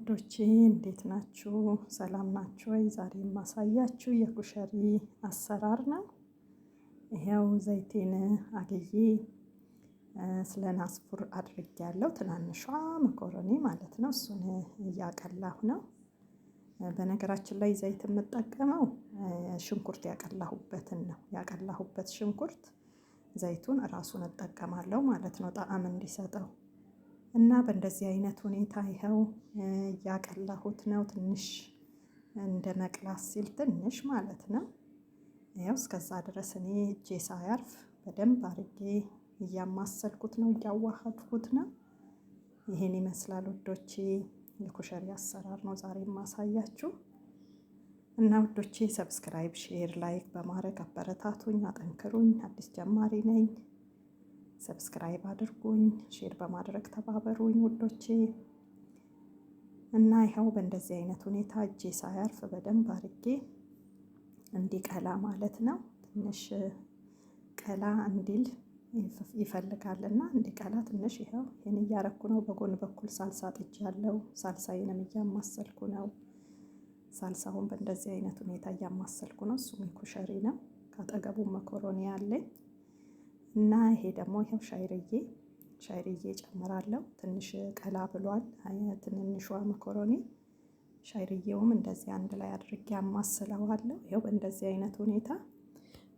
ውዶቼ እንዴት ናችሁ? ሰላም ናችሁ ወይ? ዛሬ የማሳያችሁ የኩሸሪ አሰራር ነው። ይሄው ዘይቴን አግዬ ስለ ናስፉር አድርጌያለሁ። ትናንሿ መኮረኒ ማለት ነው። እሱን እያቀላሁ ነው። በነገራችን ላይ ዘይት የምጠቀመው ሽንኩርት ያቀላሁበትን ነው። ያቀላሁበት ሽንኩርት ዘይቱን እራሱን እጠቀማለሁ ማለት ነው፣ ጣዕም እንዲሰጠው እና በእንደዚህ አይነት ሁኔታ ይኸው እያቀላሁት ነው። ትንሽ እንደ መቅላት ሲል ትንሽ ማለት ነው። ይኸው እስከዛ ድረስ እኔ እጄ ሳያርፍ በደንብ አድርጌ እያማሰልኩት ነው፣ እያዋሃድኩት ነው። ይሄን ይመስላል ውዶቼ። የኩሸሪ አሰራር ነው ዛሬ የማሳያችሁ እና ውዶቼ ሰብስክራይብ፣ ሼር፣ ላይክ በማድረግ አበረታቱኝ፣ አጠንክሩኝ። አዲስ ጀማሪ ነኝ። ሰብስክራይብ አድርጉኝ፣ ሼር በማድረግ ተባበሩኝ ውዶቼ። እና ይኸው በእንደዚህ አይነት ሁኔታ እጄ ሳያርፍ በደንብ አድርጌ እንዲቀላ ማለት ነው። ትንሽ ቀላ እንዲል ይፈልጋልና እንዲቀላ ትንሽ ይኸው ይሄን እያረኩ ነው። በጎን በኩል ሳልሳ ጥጃለሁ። ሳልሳዬንም እያማሰልኩ ነው። ሳልሳውን በእንደዚህ አይነት ሁኔታ እያማሰልኩ ነው። እሱም የኩሸሪ ነው። ካጠገቡ መኮሮኒ አለኝ እና ይሄ ደግሞ ይሄው ሻይርዬ ጨምራለሁ። ትንሽ ቀላ ብሏል ትንንሿ መኮሮኒ። ሻይርዬውም እንደዚህ አንድ ላይ አድርጌ አማስለዋለሁ። ይሄው በእንደዚህ አይነት ሁኔታ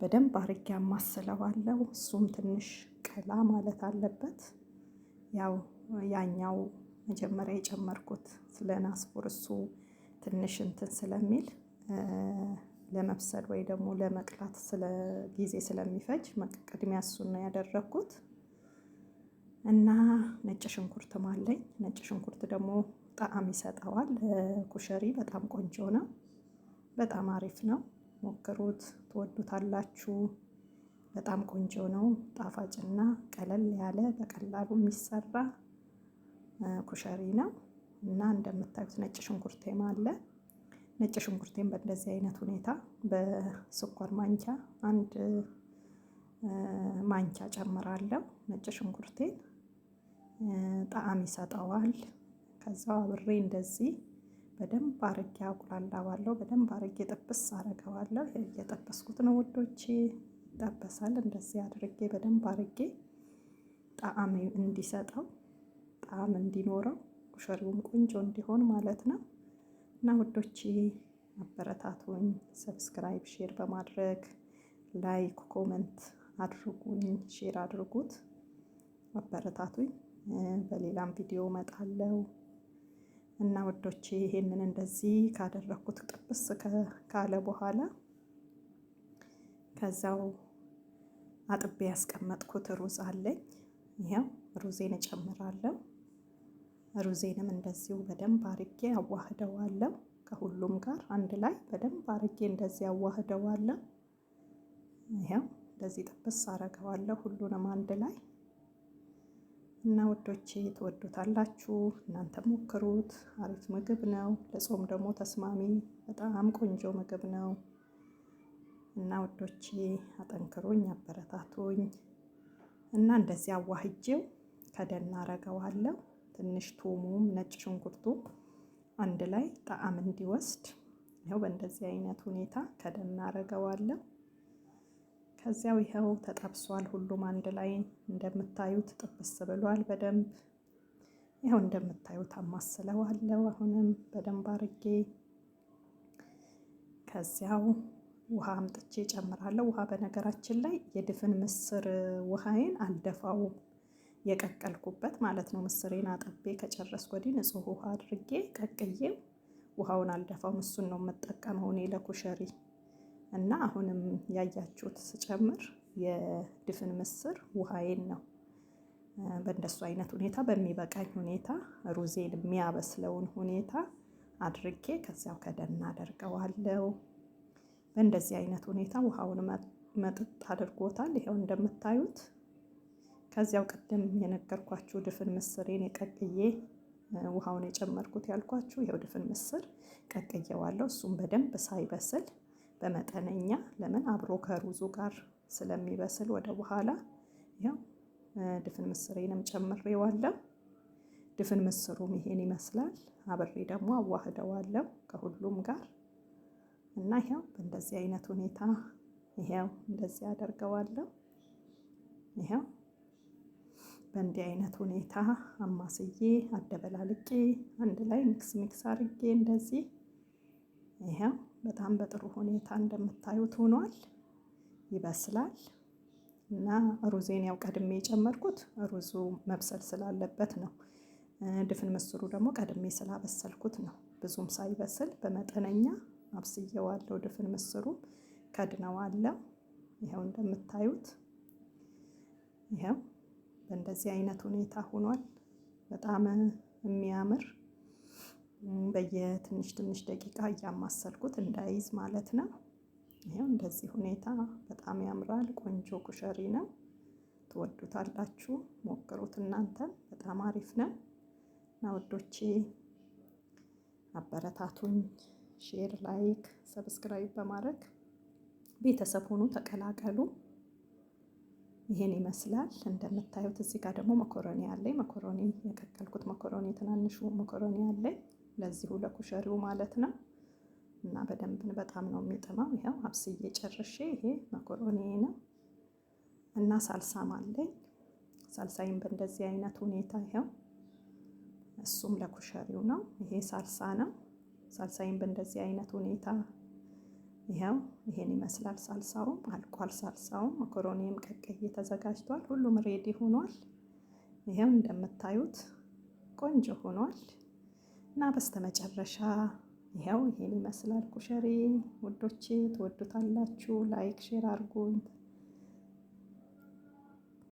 በደንብ አድርጌ አማስለዋለሁ። እሱም ትንሽ ቀላ ማለት አለበት። ያው ያኛው መጀመሪያ የጨመርኩት ስለ ናስፉር እሱ ትንሽ እንትን ስለሚል ለመብሰል ወይ ደግሞ ለመቅላት ጊዜ ስለሚፈጅ ቅድሚያ እሱን ነው ያደረኩት። እና ነጭ ሽንኩርትም አለኝ። ነጭ ሽንኩርት ደግሞ ጣዕም ይሰጠዋል። ኩሸሪ በጣም ቆንጆ ነው። በጣም አሪፍ ነው። ሞክሩት፣ ትወዱታላችሁ። በጣም ቆንጆ ነው። ጣፋጭና ቀለል ያለ በቀላሉ የሚሰራ ኩሸሪ ነው እና እንደምታዩት ነጭ ሽንኩርቴም አለ። ነጭ ሽንኩርቴን በእንደዚህ አይነት ሁኔታ በስኳር ማንኪያ አንድ ማንኪያ ጨምራለሁ። ነጭ ሽንኩርቴን ጣዕም ይሰጠዋል። ከዛ አብሬ እንደዚህ በደንብ አርጌ አቁላላዋለሁ። በደንብ አርጌ ጥብስ አረገዋለሁ። እየጠበስኩት ነው ውዶቼ። ይጠበሳል። እንደዚህ አድርጌ በደንብ አርጌ ጣዕም እንዲሰጠው፣ ጣዕም እንዲኖረው፣ ኩሸሪውም ቆንጆ እንዲሆን ማለት ነው። እና ውዶቼ አበረታቱኝ። ሰብስክራይብ፣ ሼር በማድረግ ላይክ፣ ኮመንት አድርጉኝ፣ ሼር አድርጉት፣ አበረታቱኝ። በሌላም ቪዲዮ እመጣለሁ እና ውዶቼ ይሄንን እንደዚህ ካደረኩት ጥብስ ካለ በኋላ ከዛው አጥቤ ያስቀመጥኩት ሩዝ አለኝ። ይሄው ሩዜን እጨምራለሁ። ሩዜንም እንደዚሁ በደንብ አርጌ አዋህደዋለሁ። ከሁሉም ጋር አንድ ላይ በደንብ አርጌ እንደዚህ አዋህደዋለሁ። ይሄው እንደዚህ ጥብስ አረገዋለሁ ሁሉንም አንድ ላይ እና ውዶቼ ትወዱታላችሁ። እናንተ ሞክሩት። አሪፍ ምግብ ነው። ለጾም ደግሞ ተስማሚ በጣም ቆንጆ ምግብ ነው እና ውዶቼ አጠንክሩኝ፣ አበረታቱኝ። እና እንደዚህ አዋህጄው ከደን አረገዋለሁ። ትንሽ ቱሙም ነጭ ሽንኩርቱ አንድ ላይ ጣዕም እንዲወስድ ይኸው በእንደዚህ አይነት ሁኔታ ከደን አረገዋለሁ። ከዚያው ይኸው ተጠብሷል። ሁሉም አንድ ላይ እንደምታዩት ጥብስ ብሏል በደንብ። ይኸው እንደምታዩት አማስለዋለሁ አሁንም በደንብ አርጌ። ከዚያው ውሃ አምጥቼ ጨምራለሁ። ውሃ በነገራችን ላይ የድፍን ምስር ውሃዬን አልደፋውም፣ የቀቀልኩበት ማለት ነው። ምስሬን አጥቤ ከጨረስኩ ወዲህ ንጹህ ውሃ አድርጌ ቀቅዬው ውሃውን አልደፋውም። እሱን ነው የምጠቀመው እኔ ለኩሸሪ። እና አሁንም ያያችሁት ስጨምር የድፍን ምስር ውሃዬን ነው። በእንደሱ አይነት ሁኔታ በሚበቃኝ ሁኔታ ሩዜን የሚያበስለውን ሁኔታ አድርጌ ከዚያው ከደን አደርገዋለሁ። በእንደዚህ አይነት ሁኔታ ውሃውን መጥጥ አድርጎታል። ይኸው እንደምታዩት። ከዚያው ቅድም የነገርኳችሁ ድፍን ምስሬን የቀቅዬ ውሃውን የጨመርኩት ያልኳችሁ ይኸው ድፍን ምስር ቀቅዬዋለሁ። እሱም በደንብ ሳይበስል በመጠነኛ፣ ለምን አብሮ ከሩዙ ጋር ስለሚበስል ወደ በኋላ ይኸው ድፍን ምስሬንም ጨምሬዋለሁ። ድፍን ምስሩም ይሄን ይመስላል። አብሬ ደግሞ አዋህደዋለሁ ከሁሉም ጋር እና ይኸው በእንደዚህ አይነት ሁኔታ ይኸው እንደዚህ አደርገዋለሁ። ይኸው በእንዲህ አይነት ሁኔታ አማስዬ አደበላልቄ አንድ ላይ ሚክስ አድርጌ እንደዚህ ይኸው በጣም በጥሩ ሁኔታ እንደምታዩት ሆኗል። ይበስላል እና ሩዜን ያው ቀድሜ የጨመርኩት ሩዙ መብሰል ስላለበት ነው። ድፍን ምስሩ ደግሞ ቀድሜ ስላበሰልኩት ነው። ብዙም ሳይበስል በመጠነኛ አብስየዋለሁ። ድፍን ምስሩ ከድነዋለሁ። ይኸው እንደምታዩት ይኸው በእንደዚህ አይነት ሁኔታ ሆኗል። በጣም የሚያምር በየትንሽ ደቂቃ እያማሰልኩት እንዳይዝ ማለት ነው። ይኸው እንደዚህ ሁኔታ በጣም ያምራል። ቆንጆ ኩሸሪ ነው። ትወዱታላችሁ። ሞክሩት እናንተም። በጣም አሪፍ ነው እና ውዶቼ አበረታቱኝ። ሼር፣ ላይክ፣ ሰብስክራይብ በማድረግ ቤተሰብ ሆኑ ተቀላቀሉ። ይሄን ይመስላል እንደምታዩት። እዚህ ጋር ደግሞ መኮረኒ አለኝ። መኮረኒ የቀቀልኩት መኮረኒ ትናንሹ መኮረኒ አለኝ ለዚሁ ለኩሸሪው ማለት ነው። እና በጣም ነው የሚጥመው። ይኸው አብስዬ ጨርሼ ይሄ መኮረኒ ነው እና ሳልሳም አለኝ። ሳልሳይም በእንደዚህ አይነት ሁኔታ ይኸው እሱም ለኩሸሪው ነው። ይሄ ሳልሳ ነው። ሳልሳይም በእንደዚህ አይነት ሁኔታ ይኸው ይሄን ይመስላል። ሳልሳውም አልቋል። ሳልሳውም መኮረኒም ቀቅዬ ተዘጋጅቷል። ሁሉም ሬዲ ሆኗል። ይኸው እንደምታዩት ቆንጆ ሆኗል እና በስተመጨረሻ ይኸው ይሄን ይመስላል ኩሸሪ። ውዶቼ ትወዱታላችሁ። ላይክ ሼር አድርጉኝ።